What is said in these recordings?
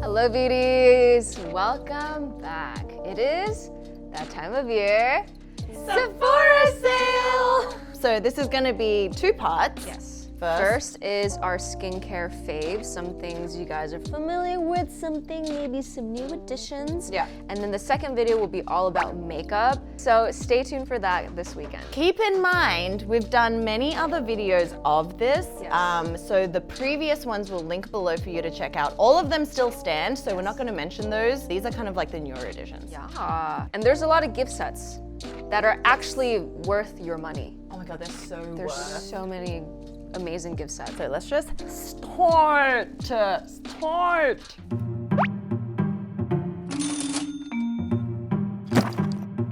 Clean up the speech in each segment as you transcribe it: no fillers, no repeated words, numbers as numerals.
Hello beauties, welcome back. It is that time of year, Sephora Sale! So this is gonna be two parts. Yes. First is our skincare faves, some things you guys are familiar with, maybe some new additions. Yeah. And then the second video will be all about makeup. So stay tuned for that this weekend. Keep in mind, we've done many other videos of this. Yes. So the previous ones will link below for you to check out. All of them still stand, so we're not gonna mention those. These are kind of like the newer editions. Yeah. And there's a lot of gift sets that are actually worth your money. Oh my God, they're There's so many amazing gift sets. So let's just start.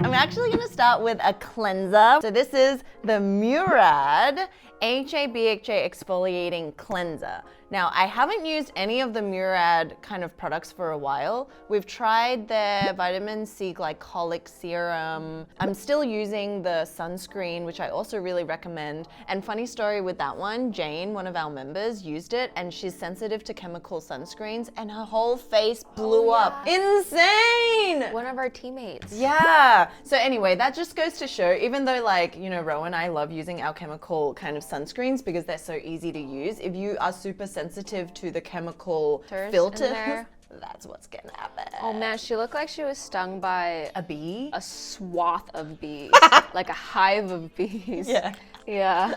I'm actually gonna start with a cleanser. So this is the Murad AHA BHA Exfoliating Cleanser. Now, I haven't used any of the Murad kind of products for a while. We've tried their vitamin C glycolic serum. I'm still using the sunscreen, which I also really recommend. And funny story with that one, Jane, one of our members, used it and she's sensitive to chemical sunscreens and her whole face blew up. Insane! One of our teammates. Yeah. So anyway, that just goes to show, even though Ro and I love using our chemical kind of sunscreens because they're so easy to use, if you are super sensitive to the chemical filters, that's what's gonna happen. Oh man, she looked like she was stung by a bee? A swath of bees. Like a hive of bees. Yeah. Yeah.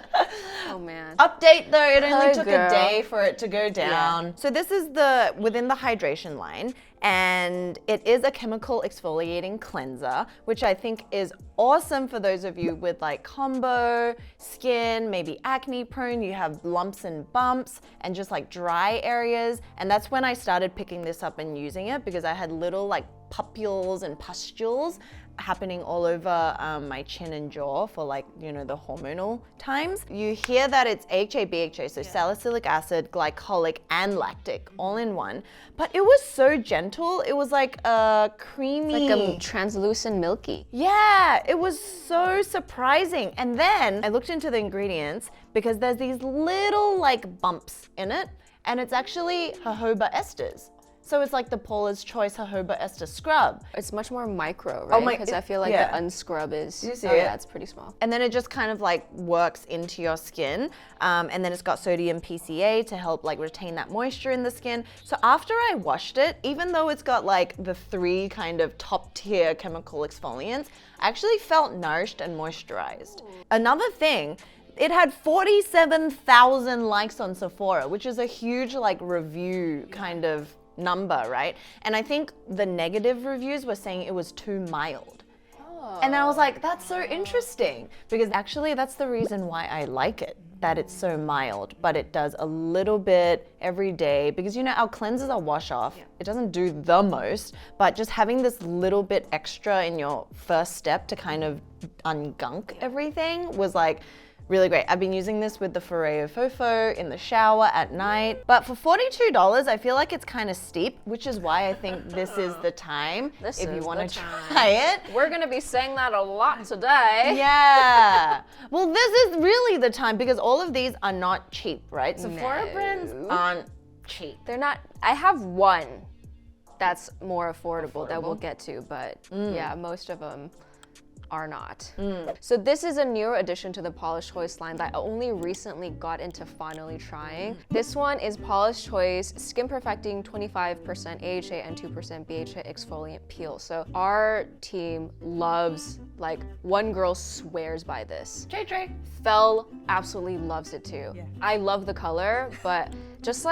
Oh man. Update though, it only Hi, took girl. a day for it to go down. Yeah. So this is within the hydration line, and it is a chemical exfoliating cleanser, which I think is awesome for those of you with combo skin, maybe acne prone, you have lumps and bumps and just dry areas. And that's when I started picking this up and using it because I had little pustules and pustules happening all over my chin and jaw for the hormonal times. You hear that it's AHA, BHA, so salicylic acid, glycolic, and lactic all in one. But it was so gentle. It was like a creamy, like a translucent milky. Yeah, it was so surprising. And then I looked into the ingredients because there's these little bumps in it, and it's actually jojoba esters. So it's like the Paula's Choice jojoba ester scrub. It's much more micro, right? Because I feel like the unscrub is, you see yeah, it's pretty small. And then it just kind of works into your skin. And then it's got sodium PCA to help retain that moisture in the skin. So after I washed it, even though it's got the three kind of top tier chemical exfoliants, I actually felt nourished and moisturized. Another thing, it had 47,000 likes on Sephora, which is a huge review kind of number, right? And I think the negative reviews were saying it was too mild. And I was like, that's so interesting because actually that's the reason why I like it, that it's so mild, but it does a little bit every day because our cleansers are wash off. It doesn't do the most, but just having this little bit extra in your first step to kind of ungunk everything was really great. I've been using this with the Foreo Fofo in the shower at night. But for $42, I feel like it's kind of steep, which is why I think this is the time if you want to try it. We're going to be saying that a lot today. Yeah. Well, this is really the time because all of these are not cheap, right? Sephora brands aren't cheap. They're not. I have one that's more affordable that we'll get to, but yeah, most of them are not. So this is a newer addition to the Paula's Choice line that I only recently got into finally trying. This one is Paula's Choice Skin Perfecting 25% AHA and 2% BHA Exfoliant Peel. So our team loves, one girl swears by this. Trey. Fel absolutely loves it too. Yeah. I love the color, but just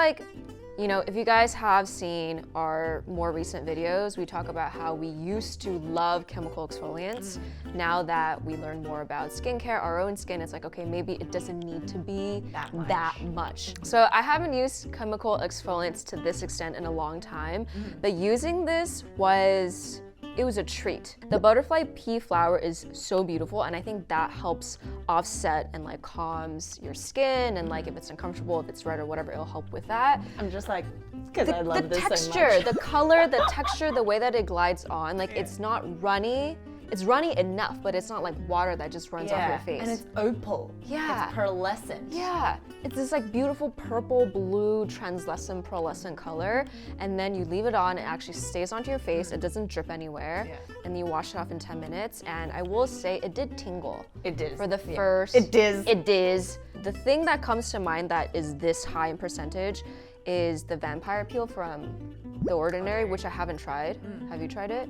if you guys have seen our more recent videos, we talk about how we used to love chemical exfoliants. Now that we learn more about skincare, our own skin, it's okay, maybe it doesn't need to be that much. So I haven't used chemical exfoliants to this extent in a long time, but using this was it was a treat. The butterfly pea flower is so beautiful, and I think that helps offset and like calms your skin, and like if it's uncomfortable, if it's red or whatever, it'll help with that. I'm just like, because I love the this texture, so much. the color, the texture, the way that it glides on, like it's not runny. it's runny enough, but it's not like water that just runs off your face. And it's opal. Yeah. It's pearlescent. Yeah, it's this like beautiful purple, blue, translucent, pearlescent color, and then you leave it on, it actually stays onto your face, it doesn't drip anywhere, and then you wash it off in 10 minutes, and I will say it did tingle. It did. For the first... It did. It did. The thing that comes to mind that is this high in percentage is the vampire peel from The Ordinary, which I haven't tried. Have you tried it?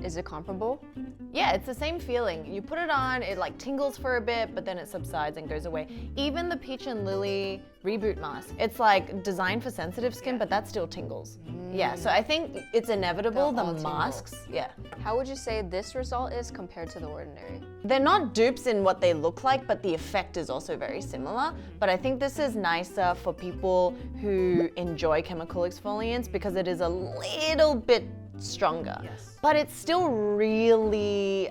Is it comparable? Yeah, it's the same feeling. You put it on, it like tingles for a bit, but then it subsides and goes away. Even the Peach and Lily Reboot Mask, it's like designed for sensitive skin, but that still tingles. Yeah, so I think it's inevitable, the masks. Yeah. How would you say this result is compared to The Ordinary? They're not dupes in what they look like, but the effect is also very similar. But I think this is nicer for people who enjoy chemical exfoliants because it is a little bit stronger. Yes. But it's still really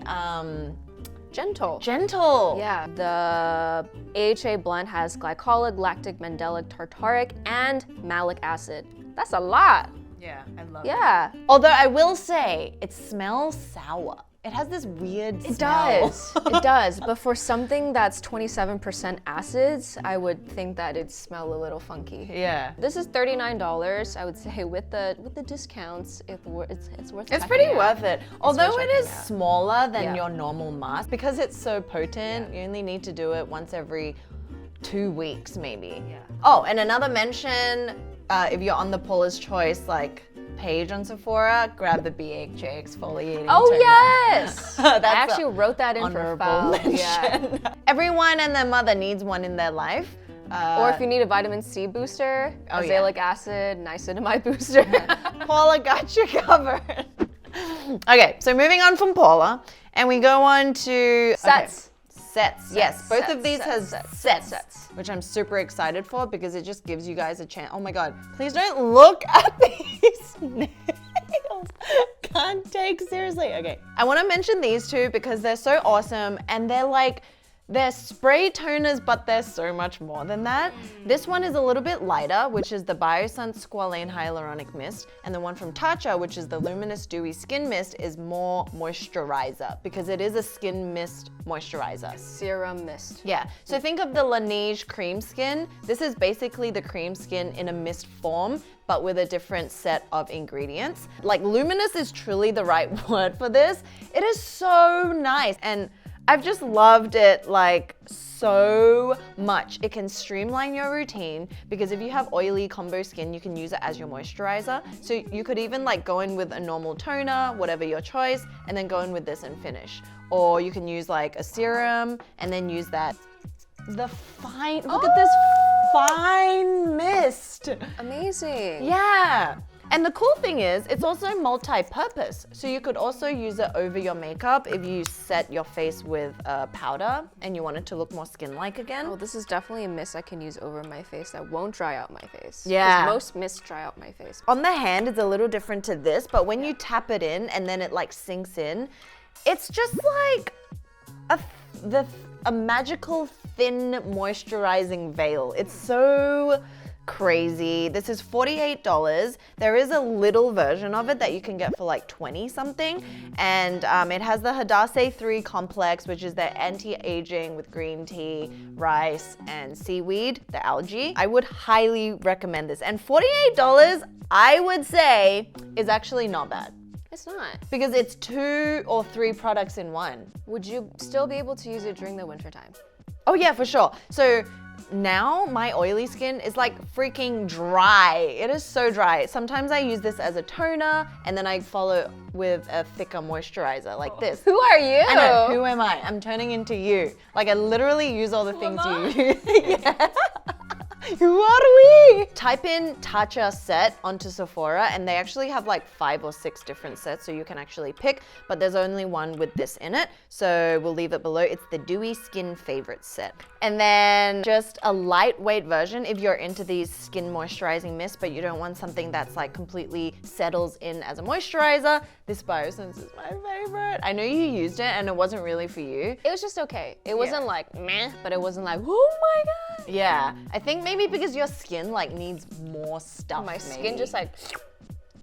Gentle. gentle. Yeah, the AHA blend has glycolic, lactic, mandelic, tartaric, and malic acid. That's a lot. Yeah, I love it. Yeah. Although I will say, it smells sour. It has this weird smell. It does. It does. But for something that's 27% acids, I would think that it'd smell a little funky. Yeah. This is $39. I would say with the discounts, it's worth. It's pretty checking worth it. Although it is checking out. smaller than Yeah. your normal mask, because it's so potent, you only need to do it once every 2 weeks maybe. Yeah. Oh, and another mention, if you're on the Paula's Choice page on Sephora, grab the BHA Exfoliating Oh toner. yes! That's I actually wrote that in for honorable Fel. mention. Yeah. Everyone and their mother needs one in their life. Or if you need a vitamin C booster, Oh, yeah. azelaic acid, niacinamide booster. Paula got you covered. Okay, so moving on from Paula, and we go on to Sets. Sets. Yes, both of these has sets. sets, which I'm super excited for because it just gives you guys a chance. Oh my god, please don't look at these nails. Can't take seriously. Okay, I want to mention these two because they're so awesome and they're spray toners, but they're so much more than that. This one is a little bit lighter, which is the Biossance Squalane Hyaluronic Mist, and the one from Tatcha, which is the Luminous Dewy Skin Mist, is more moisturizer because it is a skin mist moisturizer. Serum mist. Yeah, so think of the Laneige cream skin. This is basically the cream skin in a mist form, but with a different set of ingredients. Like Luminous is truly the right word for this. It is so nice, and I've just loved it so much. It can streamline your routine because if you have oily combo skin, you can use it as your moisturizer. So you could even go in with a normal toner, whatever your choice, and then go in with this and finish. Or you can use a serum and then use that. Look at this fine mist. Amazing. Yeah. And the cool thing is, it's also multi-purpose. So you could also use it over your makeup if you set your face with a powder and you want it to look more skin-like again. Oh, this is definitely a mist I can use over my face that won't dry out my face. Yeah. 'Cause most mists dry out my face. On the hand, it's a little different to this, but when you tap it in and then it sinks in, it's just a magical thin moisturizing veil. It's so crazy. This is $48. There is a little version of it that you can get for 20 something, and it has the Hadassah 3 complex, which is the anti-aging with green tea, rice, and seaweed, the algae. I would highly recommend this, and $48 I would say is actually not bad. It's not. Because it's 2 or 3 products in one. Would you still be able to use it during the wintertime? Oh yeah, for sure. So now my oily skin is freaking dry. It is so dry. Sometimes I use this as a toner and then I follow with a thicker moisturizer like this. Who are you? I know, who am I? I'm turning into you. I literally use all the things you use. Yeah. Who are we? Type in Tatcha set onto Sephora and they actually have 5 or 6 different sets so you can actually pick, but there's only one with this in it. So we'll leave it below. It's the Dewy Skin Favorite set. And then just a lightweight version if you're into these skin moisturizing mists, but you don't want something that's completely settles in as a moisturizer. This Biossance is my favorite. I know you used it and it wasn't really for you. It was just okay. It wasn't meh, but it wasn't oh my god. Yeah, I think maybe because your skin needs more stuff. My skin just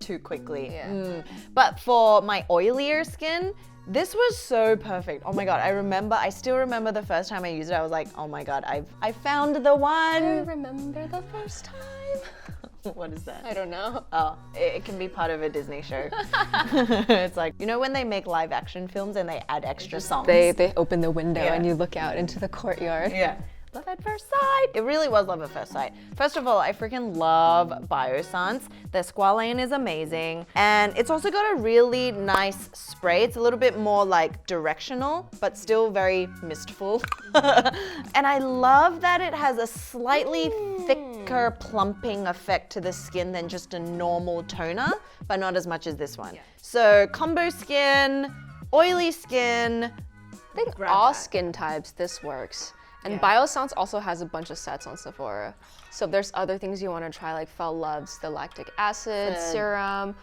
too quickly. Yeah. But for my oilier skin, This was so perfect. Oh my God, I still remember the first time I used it. I was like, oh my God, I found the one. I remember the first time. What is that? I don't know. Oh, it can be part of a Disney show. It's like, you know when they make live action films and they add extra songs? They open the window and you look out into the courtyard. Yeah. Love at first sight. It really was love at first sight. First of all, I freaking love Biossance. Their squalane is amazing. And it's also got a really nice spray. It's a little bit more like directional, but still very mistful. And I love that it has a slightly thicker plumping effect to the skin than just a normal toner, but not as much as this one. Yeah. So combo skin, oily skin. I think all skin types, this works. And Biossance also has a bunch of sets on Sephora. So if there's other things you want to try, like Fel loves the lactic acid serum,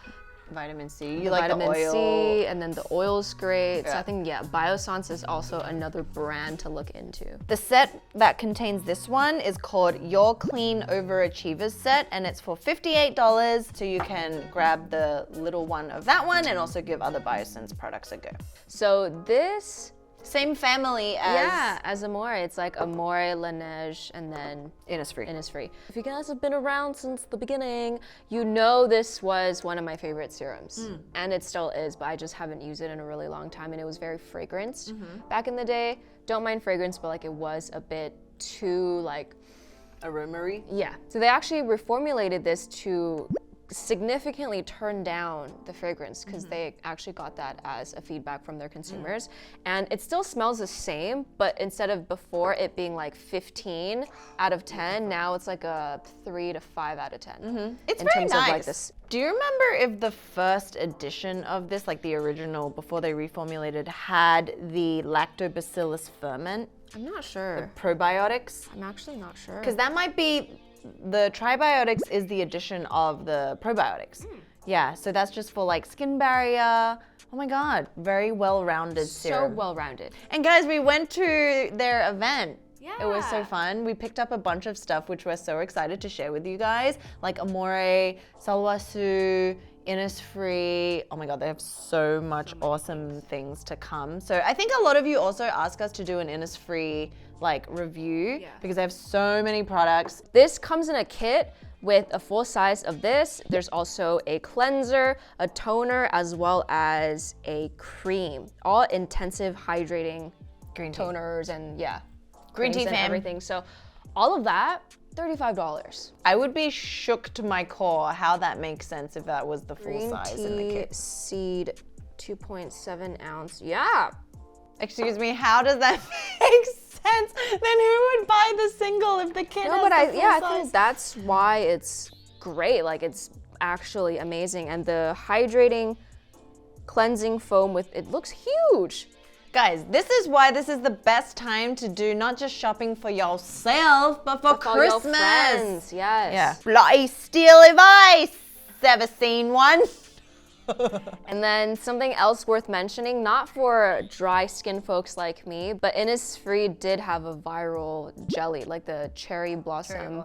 vitamin C. You like the vitamin oil. C, and then the oil's great. Yeah. So I think, Biossance is also another brand to look into. The set that contains this one is called Your Clean Overachievers Set, and it's for $58. So you can grab the little one of that one and also give other Biossance products a go. So this... Same family as... as Amore. It's like Amore, Laneige, and then Innisfree. If you guys have been around since the beginning, you know this was one of my favorite serums. And it still is, but I just haven't used it in a really long time, and it was very fragranced back in the day. Don't mind fragrance, but like it was a bit too like... Aromery? Yeah. So they actually reformulated this to significantly turn down the fragrance because they actually got that as a feedback from their consumers. And it still smells the same, but instead of before it being like 15 out of 10, now it's like a 3 to 5 out of 10. It's in very terms nice. of like this. Do you remember if the first edition of this, like the original before they reformulated, had the lactobacillus ferment? I'm not sure. Probiotics? I'm actually not sure. Because that might be... The tribiotics is the addition of the probiotics. Yeah, so that's just for like skin barrier. Oh my God, very well-rounded serum. So well-rounded. And guys, we went to their event. Yeah. It was so fun. We picked up a bunch of stuff which we're so excited to share with you guys, like Amore, Salwasu, Innisfree. Oh my God, they have so much awesome things to come. So I think a lot of you also ask us to do an Innisfree like review because they have so many products. This comes in a kit with a full size of this. There's also a cleanser, a toner, as well as a cream. All intensive hydrating Green tea. toners and Green tea and fam. everything. So all of that, $35. I would be shook to my core how that makes sense if that was the full size in the kit. Seed, 2.7 ounce. Yeah. Excuse me, how does that make sense? Then who would buy the single if the kit has the full size? I think that's why it's great. Like it's actually amazing. And the hydrating cleansing foam with it looks huge. Guys, this is why this is the best time to do not just shopping for yourself, but for Christmas. Your friends, yes. Yeah. Fly steal advice. Ever seen one? And then something else worth mentioning, not for dry skin folks like me, but Innisfree did have a viral jelly, like the cherry blossom,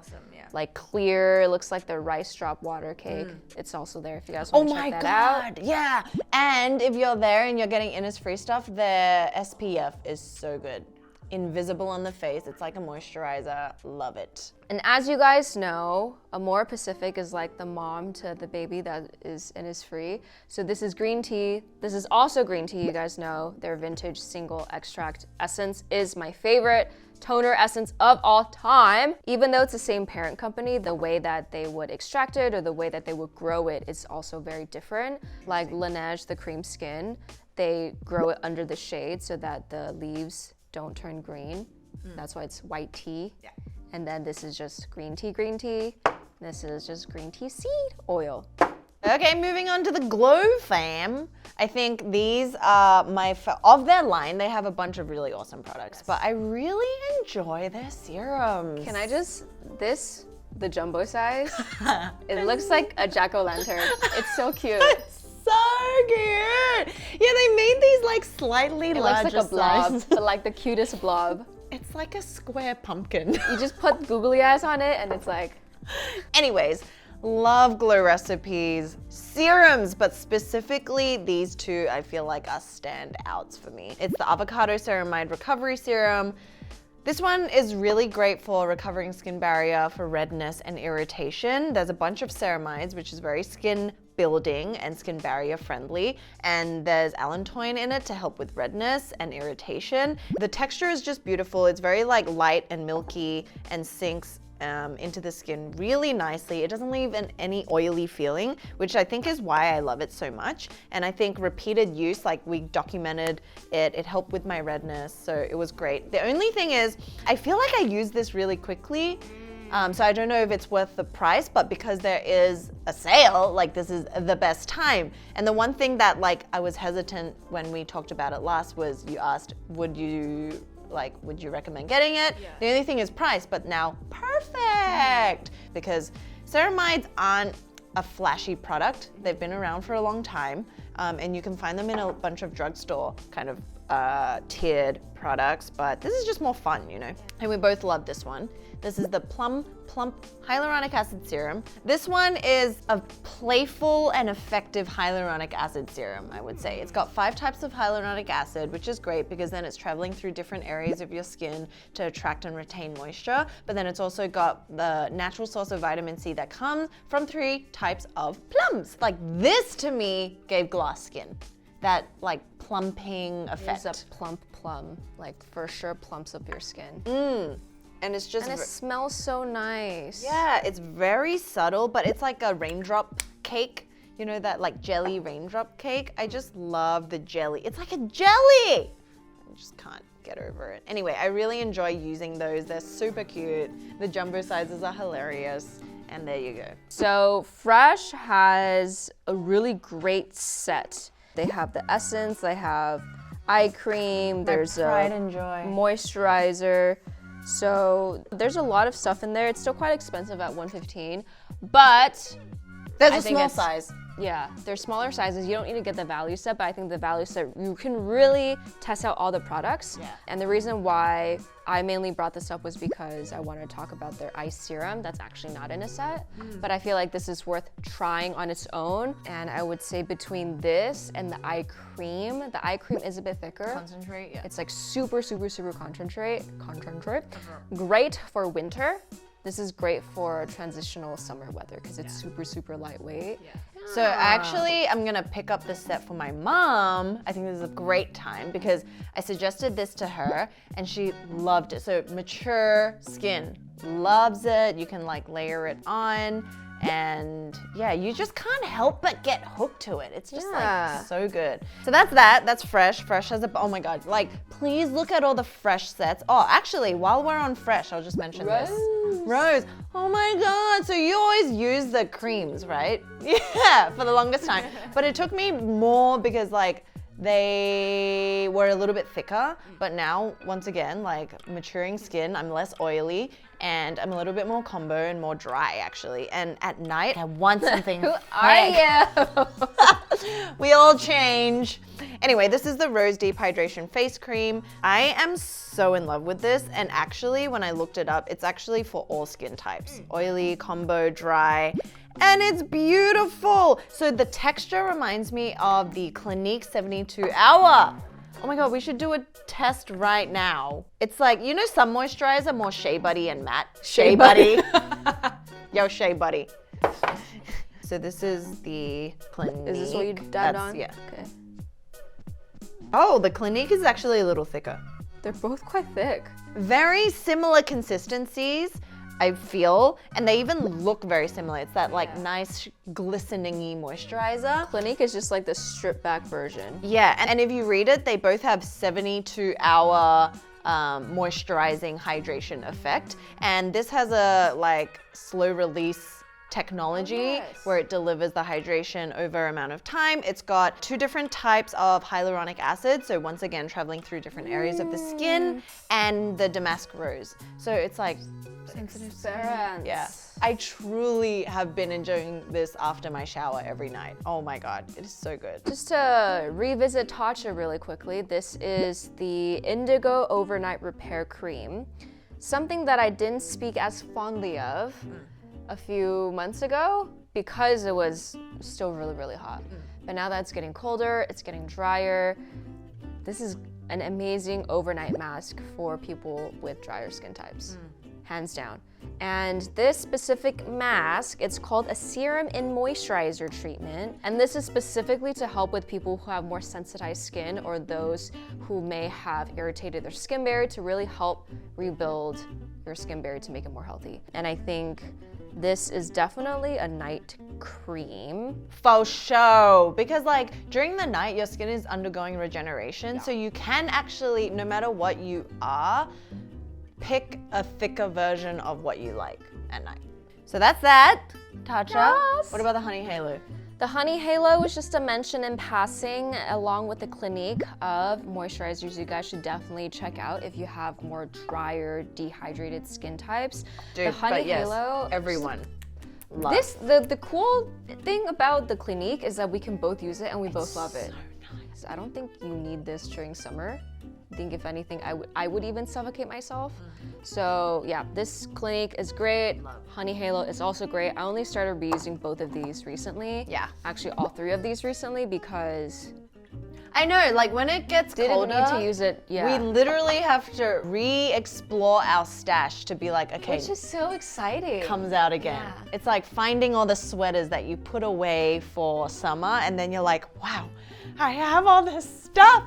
like clear, looks like the rice drop water cake. It's also there if you guys want to check that out. Yeah. And if you're there and you're getting Innisfree stuff, their SPF is so good. Invisible on the face. It's like a moisturizer. Love it. And as you guys know, Amorepacific is like the mom to the baby that is Innisfree. So this is green tea. This is also green tea, you guys know. Their vintage single extract essence is my favorite toner essence of all time. Even though it's the same parent company, the way that they would extract it or the way that they would grow it is also very different. Like Laneige, the cream skin, they grow it under the shade so that the leaves don't turn green. That's why it's white tea. Yeah. And then this is just green tea, green tea. This is just green tea seed oil. Okay, moving on to the Glow fam. I think these are of their line, they have a bunch of really awesome products, but I really enjoy their serums. Can I just, the jumbo size, it looks like a jack-o'-lantern. It's so cute. So cute. Yeah, they made these like slightly larger looks like a blob, size. but like the cutest blob. It's like a square pumpkin. You just put googly eyes on it and it's like... Anyways, Love glow recipes, serums, but specifically these two I feel like are standouts for me. It's the Avocado Ceramide Recovery Serum. This one is really great for recovering skin barrier for redness and irritation. There's a bunch of ceramides, which is very skin building and skin barrier friendly. And there's allantoin in it to help with redness and irritation. The texture is just beautiful. It's very like light and milky and sinks into the skin really nicely. It doesn't leave any oily feeling, which I think is why I love it so much. And I think repeated use, like we documented it helped with my redness, so it was great. The only thing is, I feel like I use this really quickly, so I don't know if it's worth the price, but because there is a sale, like this is the best time. And the one thing that like I was hesitant when we talked about it last was you asked, would you recommend getting it? Yeah. The only thing is price, but now perfect! Because ceramides aren't a flashy product. They've been around for a long time, and you can find them in a bunch of drugstore kind of tiered products, but this is just more fun, you know? And we both love this one. This is the Plump Hyaluronic Acid Serum. This one is a playful and effective hyaluronic acid serum, I would say. It's got 5 types of hyaluronic acid, which is great because then it's traveling through different areas of your skin to attract and retain moisture. But then it's also got the natural source of vitamin C that comes from 3 types of plums. Like this to me gave glass skin. That like plumping effect. It's a plum, like for sure plumps up your skin. And it's just, and it smells so nice. Yeah, it's very subtle, but it's like a raindrop cake. You know that like jelly raindrop cake? I just love the jelly. It's like a jelly. I just can't get over it. Anyway, I really enjoy using those. They're super cute. The jumbo sizes are hilarious. And there you go. So Fresh has a really great set. They have the essence, they have eye cream, there's a moisturizer. So there's a lot of stuff in there. It's still quite expensive at $115, but there's a small size. Yeah, there's smaller sizes. You don't need to get the value set, but I think the value set, you can really test out all the products. Yeah. And the reason why I mainly brought this up was because I wanted to talk about their eye serum that's actually not in a set, but I feel like this is worth trying on its own. And I would say between this and the eye cream is a bit thicker. Concentrate, yeah. It's like super concentrate. Great for winter. This is great for transitional summer weather because it's super lightweight. Yeah. So actually, I'm gonna pick up this set for my mom. I think this is a great time because I suggested this to her and she loved it. So mature skin loves it. You can like layer it on. And yeah, you just can't help but get hooked to it. It's just like so good. So that's Fresh. Fresh has oh my God, like please look at all the Fresh sets. Oh, actually, while we're on Fresh, I'll just mention this. Rose. Oh my God, so you always use the creams, right? Yeah, for the longest time. But it took me more because like, they were a little bit thicker, but now, once again, like maturing skin, I'm less oily and I'm a little bit more combo and more dry actually. And at night, I want something Who are you? We all change. Anyway, this is the Rose Deep Hydration Face Cream. I am so in love with this, and actually, when I looked it up, it's actually for all skin types. Oily, combo, dry. And it's beautiful. So the texture reminds me of the Clinique 72 Hour. Oh my God, we should do a test right now. It's like, you know, some moisturizer are more Shea Buddy and matte. Shea Buddy. Yo, Shea Buddy. So this is the Clinique. Is this what you dabbed on? Yeah. Okay. Oh, the Clinique is actually a little thicker. They're both quite thick. Very similar consistencies, I feel, and they even look very similar. It's that like nice glistening-y moisturizer. Clinique is just like the stripped back version. Yeah, and if you read it, they both have 72-hour moisturizing hydration effect. And this has a like slow release technology where it delivers the hydration over amount of time. It's got 2 different types of hyaluronic acid, so once again traveling through different areas of the skin, and the damask rose. So it's like sensitive skin. Yeah. I truly have been enjoying this after my shower every night. Oh my God, it is so good. Just to revisit Tatcha really quickly, this is the Indigo Overnight Repair Cream. Something that I didn't speak as fondly of a few months ago because it was still really, really hot. But now that it's getting colder, it's getting drier, this is an amazing overnight mask for people with drier skin types, hands down. And this specific mask, it's called a serum and moisturizer treatment. And this is specifically to help with people who have more sensitized skin or those who may have irritated their skin barrier, to really help rebuild your skin barrier to make it more healthy. And I think this is definitely a night cream. For sure, because like during the night your skin is undergoing regeneration, so you can actually, no matter what you are, pick a thicker version of what you like at night. So that's that. Tatcha. Yes. What about the Honey Halo? The Honey Halo was just a mention in passing, along with the Clinique of moisturizers you guys should definitely check out if you have more drier, dehydrated skin types. Dude, the Honey but yes, Halo, everyone this the cool thing about the Clinique is that we can both use it and we both love it. So nice. So I don't think you need this during summer. I think if anything, I would even suffocate myself. So yeah, this Clinique is great. Honey Halo is also great. I only started reusing both of these recently. Yeah. Actually, all three of these recently because I know, like when it gets colder, need to use it. Yeah. we literally have to re-explore our stash to be like, okay, Which is so exciting. comes out again. Yeah. It's like finding all the sweaters that you put away for summer, and then you're like, wow, I have all this stuff.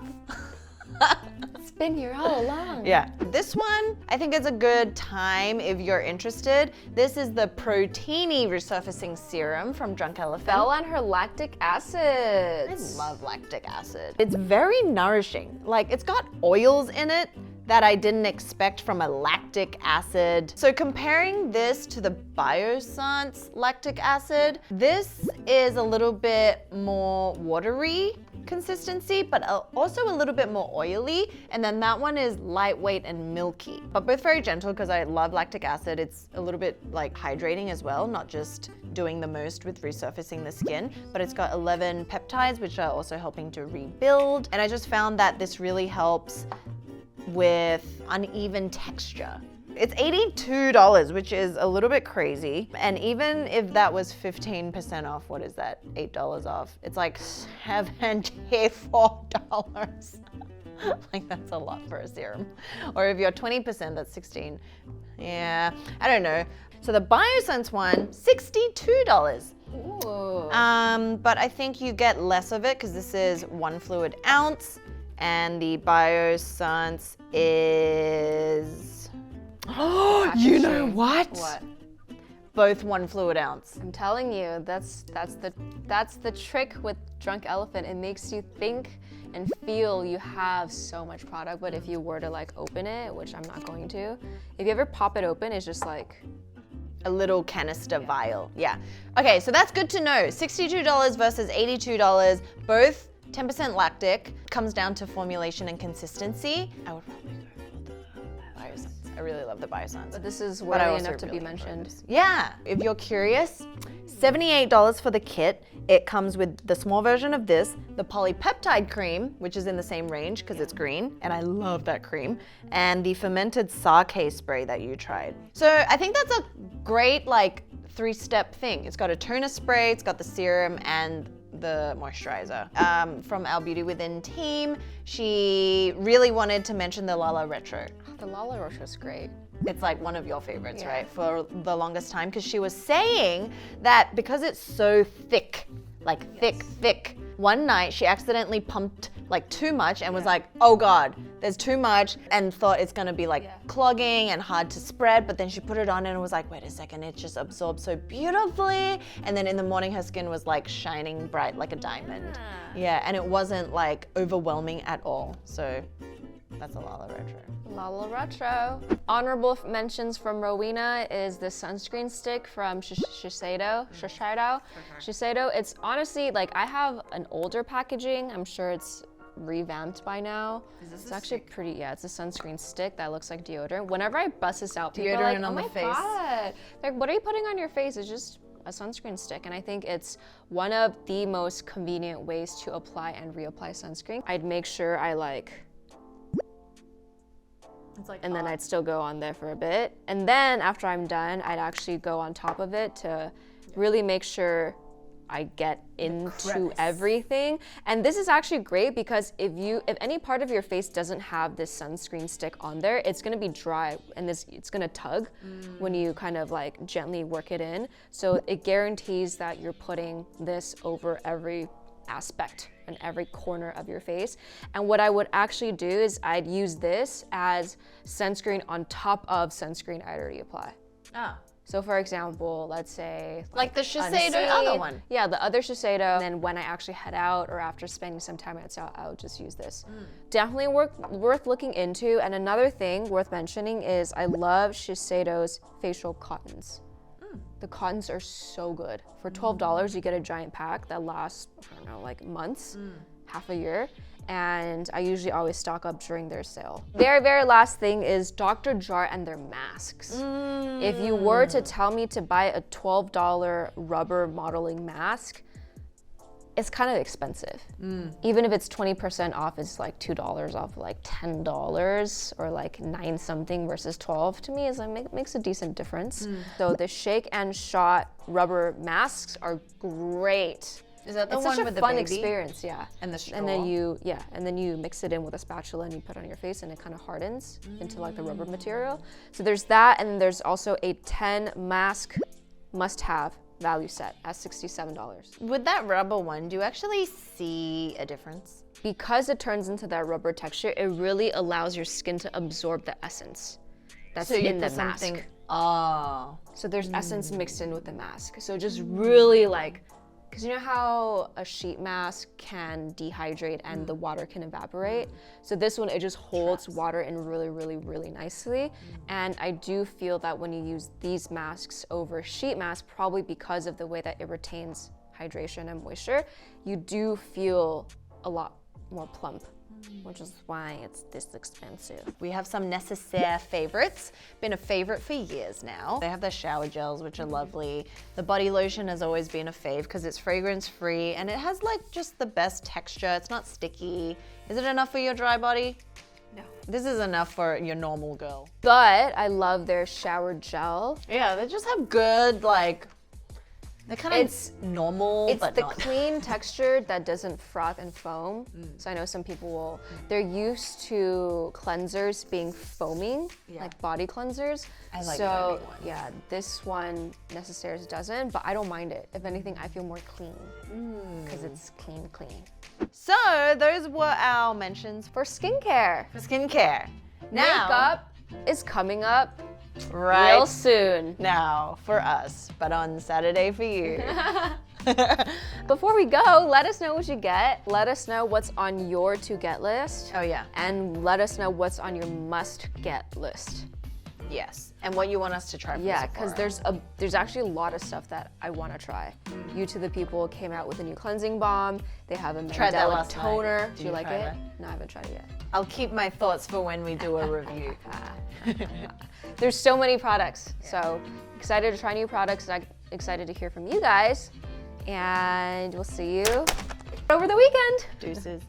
It's been here all along. Yeah, this one, I think it's a good time if you're interested. This is the Proteiny Resurfacing Serum from Drunk Elephant. Fel and her lactic acid. I love lactic acid. It's very nourishing. Like, it's got oils in it that I didn't expect from a lactic acid. So comparing this to the Biossance lactic acid, this is a little bit more watery consistency, but also a little bit more oily. And then that one is lightweight and milky, but both very gentle because I love lactic acid. It's a little bit like hydrating as well, not just doing the most with resurfacing the skin, but it's got 11 peptides, which are also helping to rebuild. And I just found that this really helps with uneven texture. It's $82, which is a little bit crazy. And even if that was 15% off, what is that? $8 off. It's like $74. Like, that's a lot for a serum. Or if you're 20%, that's 16. Yeah, I don't know. So the Biossance one, $62. Ooh. But I think you get less of it because this is 1 fluid ounce, and the Biossance is, oh, you know what? What? Both 1 fluid ounce. I'm telling you, that's the trick with Drunk Elephant. It makes you think and feel you have so much product, but if you were to like open it, which I'm not going to, if you ever pop it open, it's just like a little canister vial. Yeah. Okay, so that's good to know. $62 versus $82, both 10% lactic. Comes down to formulation and consistency. I would probably go for the Biossance. I really love the Biossance. but this is But I worthy also enough to be really mentioned. Yeah, if you're curious, $78 for the kit. It comes with the small version of this, the polypeptide cream, which is in the same range because it's green, and I love that cream, and the fermented sake spray that you tried. So I think that's a great like 3-step thing. It's got a toner spray, it's got the serum, and the moisturizer. From our Beauty Within team, she really wanted to mention the Lala Retro. The Lala Roche was great. It's like one of your favorites, Yeah. right? For the longest time, because she was saying that because it's so thick, like thick, one night she accidentally pumped like too much and was like, oh God, there's too much, and thought it's gonna be like clogging and hard to spread, but then she put it on and was like, wait a second, it just absorbed so beautifully. And then in the morning her skin was like shining bright like a diamond. Yeah, and it wasn't like overwhelming at all. So that's a Lala Retro. Lala Retro. Honorable mentions from Rowena is the sunscreen stick from Shiseido. Shiseido. It's honestly like, I have an older packaging. I'm sure it's revamped by now. It's actually pretty, yeah, it's a sunscreen stick that looks like deodorant. Whenever I bust this out, people are like, Deodorant oh on the my face. God. Like, what are you putting on your face? It's just a sunscreen stick, and I think it's one of the most convenient ways to apply and reapply sunscreen. I'd make sure I like and then I'd still go on there for a bit. And then after I'm done, I'd actually go on top of it to really make sure I get into everything. And this is actually great because if any part of your face doesn't have this sunscreen stick on there, it's gonna be dry and it's gonna tug when you kind of like gently work it in. So it guarantees that you're putting this over every aspect and every corner of your face. And what I would actually do is I'd use this as sunscreen on top of sunscreen I already apply. So for example, let's say like the Shiseido other one. Yeah, the other Shiseido. And then when I actually head out or after spending some time outside, I'll just use this. Definitely worth looking into. And another thing worth mentioning is I love Shiseido's facial cottons. The cottons are so good. For $12, you get a giant pack that lasts, I don't know, like months, half a year. And I usually always stock up during their sale. Very last thing is Dr. Jart and their masks. If you were to tell me to buy a $12 rubber modeling mask, it's kind of expensive. Even if it's 20% off, it's like $2 off like $10 or like 9 something versus 12. To me, makes a decent difference. So the Shake and Shot rubber masks are great. Is that the it's one such a with the fun baby? Experience, yeah. And the straw. And then you mix it in with a spatula and you put it on your face and it kind of hardens into like the rubber material. So there's that, and then there's also a 10 mask must-have value set at $67. With that rubber one, do you actually see a difference? Because it turns into that rubber texture, it really allows your skin to absorb the essence that's in the mask. So there's essence mixed in with the mask. So just really like, because you know how a sheet mask can dehydrate and the water can evaporate? So this one, it just holds water in really nicely. And I do feel that when you use these masks over sheet masks, probably because of the way that it retains hydration and moisture, you do feel a lot more plump, which is why it's this expensive. We have some Necessaire favorites. Been a favorite for years now. They have their shower gels, which are lovely. The body lotion has always been a fave because it's fragrance free and it has like just the best texture. It's not sticky. Is it enough for your dry body? No. This is enough for your normal girl. But I love their shower gel. Yeah, they just have good like, they're kind of normal, It's but the not. clean texture that doesn't froth and foam. So I know some people will, they're used to cleansers being foaming, like body cleansers. I like so foamy ones. yeah, this one Necessaire's doesn't, but I don't mind it. If anything, I feel more clean because it's clean. So those were our mentions For skincare, for skincare. Now, makeup is coming up right real soon. now for us, but on Saturday for you. Before we go, let us know what you get. Let us know what's on your to-get list. Oh yeah. And let us know what's on your must-get list. Yes. And what you want us to try from Yeah, because Sephora. there's actually a lot of stuff that I want to try. You To The People came out with a new cleansing balm. They have a Tried that Mandelic last toner. night. Do Did you you like try it? that? No, I haven't tried it yet. I'll keep my thoughts for when we do a review. There's so many products. So excited to try new products. I'm excited to hear from you guys. And we'll see you over the weekend. Deuces.